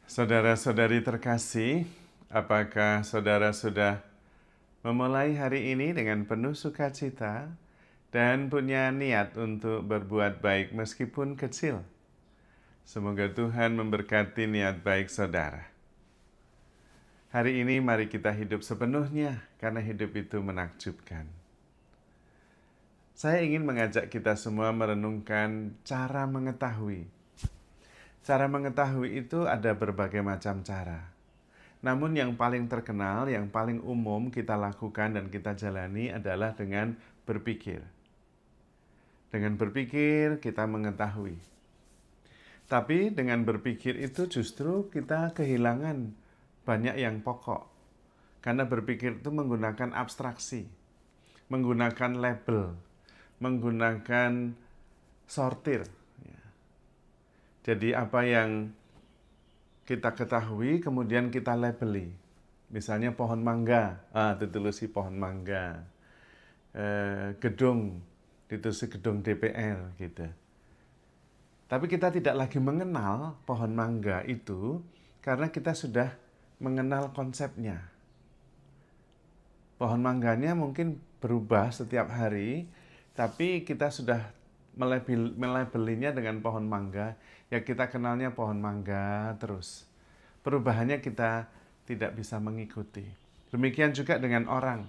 Saudara-saudari terkasih, apakah saudara sudah memulai hari ini dengan penuh sukacita dan punya niat untuk berbuat baik meskipun kecil? Semoga Tuhan memberkati niat baik saudara. Hari ini mari kita hidup sepenuhnya karena hidup itu menakjubkan. Saya ingin mengajak kita semua merenungkan cara mengetahui. Cara mengetahui itu ada berbagai macam cara. Namun yang paling terkenal, yang paling umum kita lakukan dan kita jalani adalah dengan berpikir. Dengan berpikir kita mengetahui. Tapi dengan berpikir itu justru kita kehilangan banyak yang pokok. Karena berpikir itu menggunakan abstraksi, menggunakan label, menggunakan sortir. Jadi apa yang kita ketahui kemudian kita labeli. Misalnya pohon mangga, ditulis pohon mangga. Gedung, ditulis gedung DPR gitu. Tapi kita tidak lagi mengenal pohon mangga itu karena kita sudah mengenal konsepnya. Pohon mangganya mungkin berubah setiap hari, tapi kita sudah melabelinya dengan pohon mangga, ya kita kenalnya pohon mangga terus. Perubahannya kita tidak bisa mengikuti. Demikian juga dengan orang.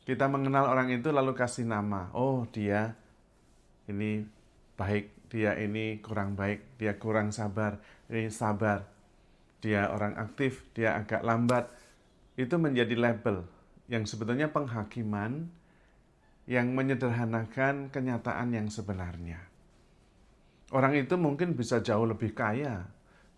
Kita mengenal orang itu lalu kasih nama. Oh, dia ini baik, dia ini kurang baik, dia kurang sabar, ini sabar. Dia orang aktif, dia agak lambat. Itu menjadi label yang sebetulnya penghakiman yang menyederhanakan kenyataan yang sebenarnya. Orang itu mungkin bisa jauh lebih kaya,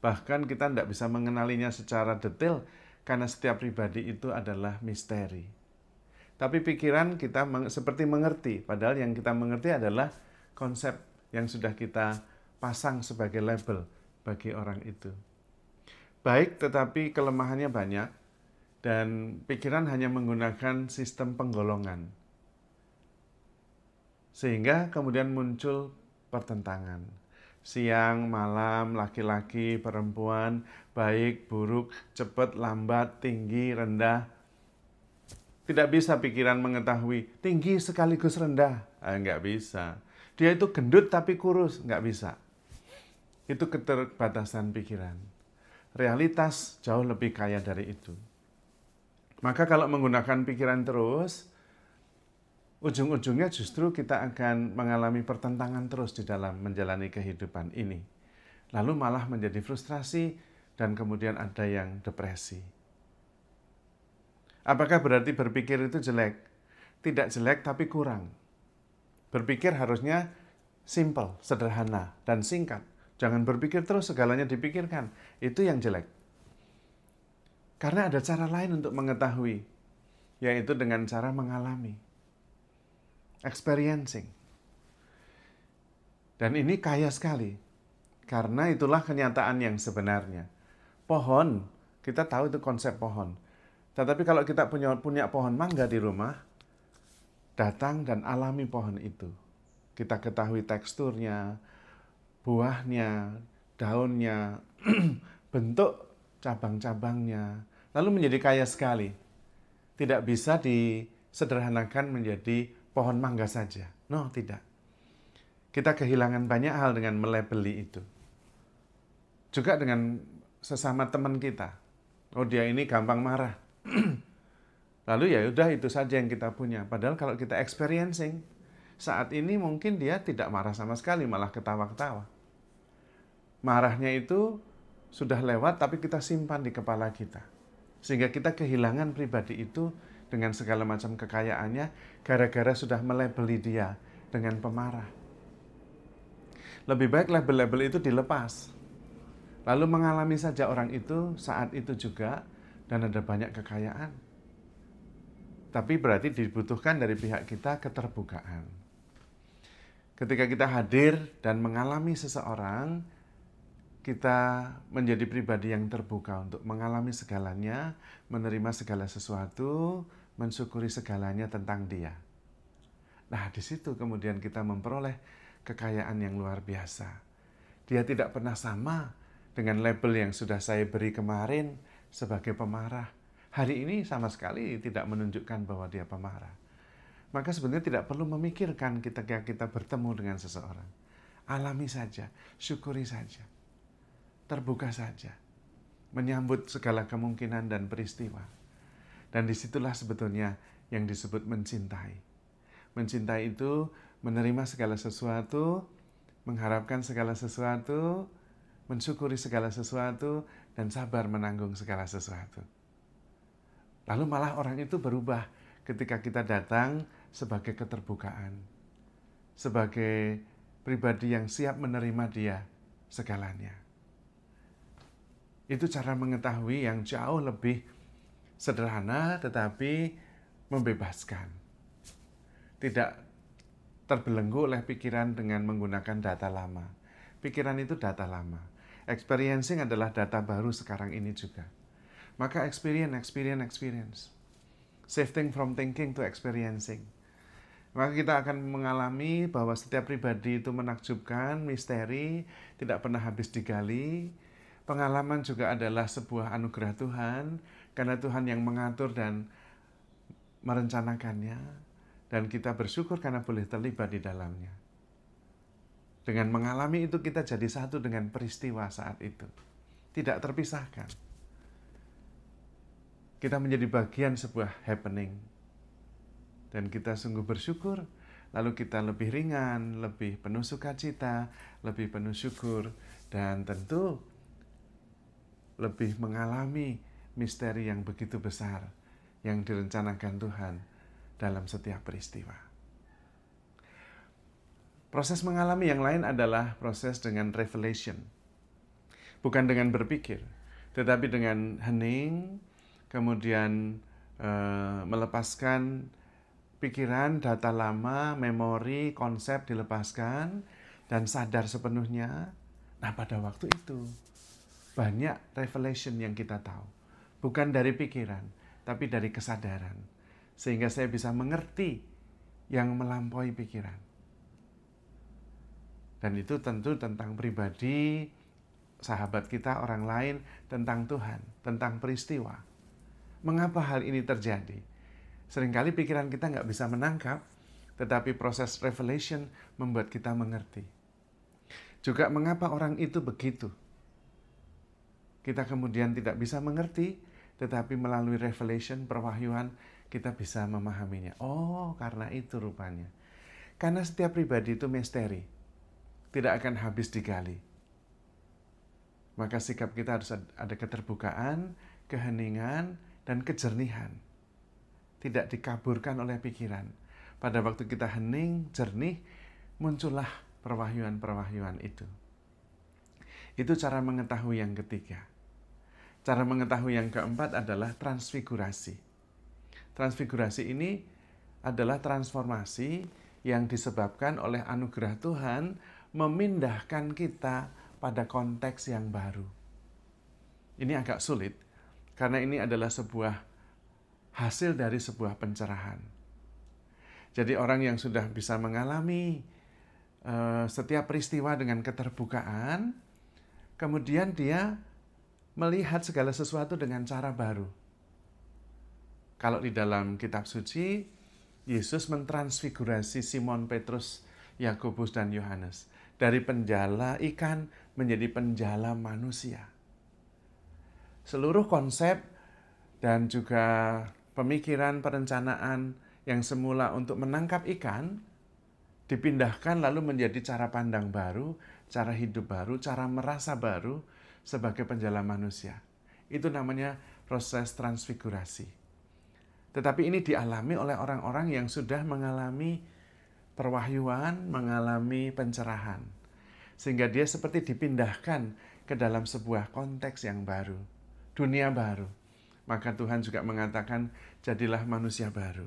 bahkan kita tidak bisa mengenalinya secara detail karena setiap pribadi itu adalah misteri. Tapi pikiran kita seperti mengerti, padahal yang kita mengerti adalah konsep yang sudah kita pasang sebagai label bagi orang itu. Baik, tetapi kelemahannya banyak dan pikiran hanya menggunakan sistem penggolongan. Sehingga kemudian muncul pertentangan. Siang, malam, laki-laki, perempuan, baik, buruk, cepat, lambat, tinggi, rendah. Tidak bisa pikiran mengetahui tinggi sekaligus rendah. Nggak bisa. Dia itu gendut tapi kurus. Nggak bisa. Itu keterbatasan pikiran. Realitas jauh lebih kaya dari itu. Maka kalau menggunakan pikiran terus, ujung-ujungnya justru kita akan mengalami pertentangan terus di dalam menjalani kehidupan ini. Lalu malah menjadi frustrasi dan kemudian ada yang depresi. Apakah berarti berpikir itu jelek? Tidak jelek tapi kurang. Berpikir harusnya simple, sederhana, dan singkat. Jangan berpikir terus segalanya dipikirkan. Itu yang jelek. Karena ada cara lain untuk mengetahui, yaitu dengan cara mengalami. Experiencing. Dan ini kaya sekali, karena itulah kenyataan yang sebenarnya. Pohon, kita tahu itu konsep pohon. Tetapi kalau kita punya pohon mangga di rumah, datang dan alami pohon itu. Kita ketahui teksturnya, buahnya, daunnya, bentuk cabang-cabangnya, lalu menjadi kaya sekali. Tidak bisa disederhanakan menjadi pohon mangga saja. No, tidak. Kita kehilangan banyak hal dengan melabeli itu. Juga dengan sesama teman kita. Oh, dia ini gampang marah. Lalu ya udah itu saja yang kita punya. Padahal kalau kita experiencing, saat ini mungkin dia tidak marah sama sekali, malah ketawa-ketawa. Marahnya itu sudah lewat tapi kita simpan di kepala kita. Sehingga kita kehilangan pribadi itu dengan segala macam kekayaannya gara-gara sudah melabeli dia dengan pemarah. Lebih baik label-label itu dilepas. Lalu mengalami saja orang itu saat itu juga dan ada banyak kekayaan. Tapi berarti dibutuhkan dari pihak kita keterbukaan. Ketika kita hadir dan mengalami seseorang, kita menjadi pribadi yang terbuka untuk mengalami segalanya, menerima segala sesuatu, mensyukuri segalanya tentang dia. Nah, di situ kemudian kita memperoleh kekayaan yang luar biasa. Dia tidak pernah sama dengan label yang sudah saya beri kemarin sebagai pemarah. Hari ini sama sekali tidak menunjukkan bahwa dia pemarah. Maka sebenarnya tidak perlu memikirkan ketika kita bertemu dengan seseorang. Alami saja, syukuri saja, terbuka saja, menyambut segala kemungkinan dan peristiwa. Dan disitulah sebetulnya yang disebut mencintai. Mencintai itu menerima segala sesuatu, mengharapkan segala sesuatu, mensyukuri segala sesuatu, dan sabar menanggung segala sesuatu. Lalu malah orang itu berubah ketika kita datang sebagai keterbukaan, sebagai pribadi yang siap menerima dia segalanya. Itu cara mengetahui yang jauh lebih sederhana tetapi membebaskan. Tidak terbelenggu oleh pikiran dengan menggunakan data lama. Pikiran itu data lama. Experiencing adalah data baru sekarang ini juga. Maka experience. Shifting from thinking to experiencing. Maka kita akan mengalami bahwa setiap pribadi itu menakjubkan, misteri, tidak pernah habis digali. Pengalaman juga adalah sebuah anugerah Tuhan, karena Tuhan yang mengatur dan merencanakannya, dan kita bersyukur karena boleh terlibat di dalamnya. Dengan mengalami itu kita jadi satu dengan peristiwa saat itu. Tidak terpisahkan. Kita menjadi bagian sebuah happening. Dan kita sungguh bersyukur, lalu kita lebih ringan, lebih penuh sukacita, lebih penuh syukur, dan tentu lebih mengalami misteri yang begitu besar yang direncanakan Tuhan dalam setiap peristiwa. Proses mengalami yang lain adalah proses dengan revelation. Bukan dengan berpikir, tetapi dengan hening, kemudian melepaskan pikiran, data lama, memori, konsep dilepaskan, dan sadar sepenuhnya. Nah, pada waktu itu, banyak revelation yang kita tahu. Bukan dari pikiran, tapi dari kesadaran. Sehingga saya bisa mengerti yang melampaui pikiran. Dan itu tentu tentang pribadi, sahabat kita, orang lain, tentang Tuhan, tentang peristiwa. Mengapa hal ini terjadi? Seringkali pikiran kita nggak bisa menangkap, tetapi proses revelation membuat kita mengerti. Juga mengapa orang itu begitu. Kita kemudian tidak bisa mengerti, tetapi melalui revelation, perwahyuan, kita bisa memahaminya. Oh, karena itu rupanya. Karena setiap pribadi itu misteri, tidak akan habis digali. Maka sikap kita harus ada keterbukaan, keheningan, dan kejernihan. Tidak dikaburkan oleh pikiran. Pada waktu kita hening, jernih, muncullah perwahyuan-perwahyuan itu. Itu cara mengetahui yang ketiga. Cara mengetahui yang keempat adalah transfigurasi. Transfigurasi ini adalah transformasi yang disebabkan oleh anugerah Tuhan memindahkan kita pada konteks yang baru. Ini agak sulit, karena ini adalah sebuah hasil dari sebuah pencerahan. Jadi orang yang sudah bisa mengalami setiap peristiwa dengan keterbukaan, kemudian dia melihat segala sesuatu dengan cara baru. Kalau di dalam kitab suci, Yesus mentransfigurasi Simon Petrus, Yakobus, dan Yohanes. Dari penjala ikan menjadi penjala manusia. Seluruh konsep dan juga pemikiran, perencanaan yang semula untuk menangkap ikan, dipindahkan lalu menjadi cara pandang baru, cara hidup baru, cara merasa baru sebagai penjala manusia. Itu namanya proses transfigurasi. Tetapi ini dialami oleh orang-orang yang sudah mengalami perwahyuan, mengalami pencerahan. Sehingga dia seperti dipindahkan ke dalam sebuah konteks yang baru, dunia baru. Maka Tuhan juga mengatakan, jadilah manusia baru.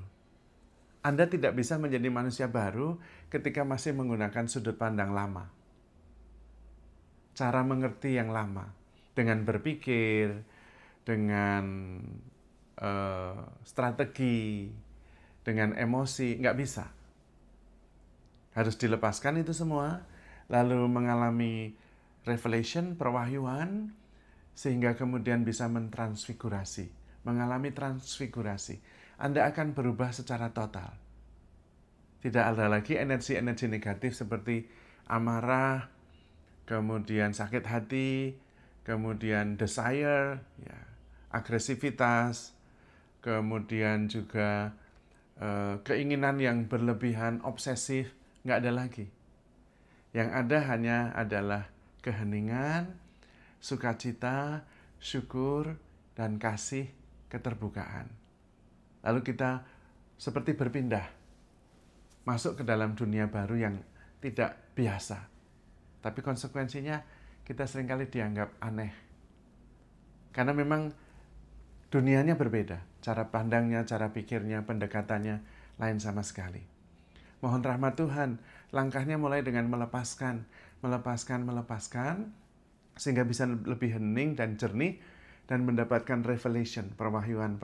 Anda tidak bisa menjadi manusia baru ketika masih menggunakan sudut pandang lama. Cara mengerti yang lama. Dengan berpikir, dengan strategi, dengan emosi, nggak bisa. Harus dilepaskan itu semua, lalu mengalami revelation, perwahyuan, sehingga kemudian bisa mentransfigurasi, mengalami transfigurasi. Anda akan berubah secara total. Tidak ada lagi energi-energi negatif seperti amarah, kemudian sakit hati, kemudian desire, ya, agresivitas, kemudian juga keinginan yang berlebihan, obsesif, nggak ada lagi. Yang ada hanya adalah keheningan, sukacita, syukur, dan kasih, keterbukaan. Lalu kita seperti berpindah, masuk ke dalam dunia baru yang tidak biasa. Tapi konsekuensinya kita seringkali dianggap aneh. Karena memang dunianya berbeda, cara pandangnya, cara pikirnya, pendekatannya lain sama sekali. Mohon rahmat Tuhan, langkahnya mulai dengan melepaskan, sehingga bisa lebih hening dan jernih, dan mendapatkan revelation, perwahyuan.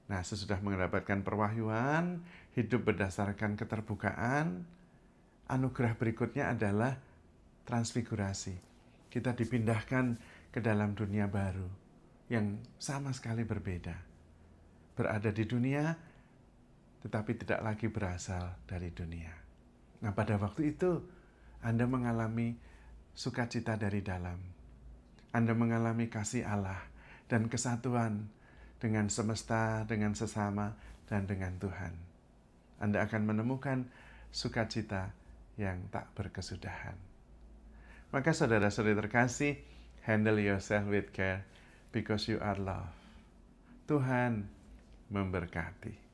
Nah, sesudah mendapatkan perwahyuan, hidup berdasarkan keterbukaan, anugerah berikutnya adalah transfigurasi. Kita dipindahkan ke dalam dunia baru yang sama sekali berbeda. Berada di dunia, tetapi tidak lagi berasal dari dunia. Nah, pada waktu itu, Anda mengalami sukacita dari dalam. Anda mengalami kasih Allah dan kesatuan dengan semesta, dengan sesama, dan dengan Tuhan. Anda akan menemukan sukacita yang tak berkesudahan. Maka saudara-saudari terkasih, handle yourself with care because you are loved. Tuhan memberkati.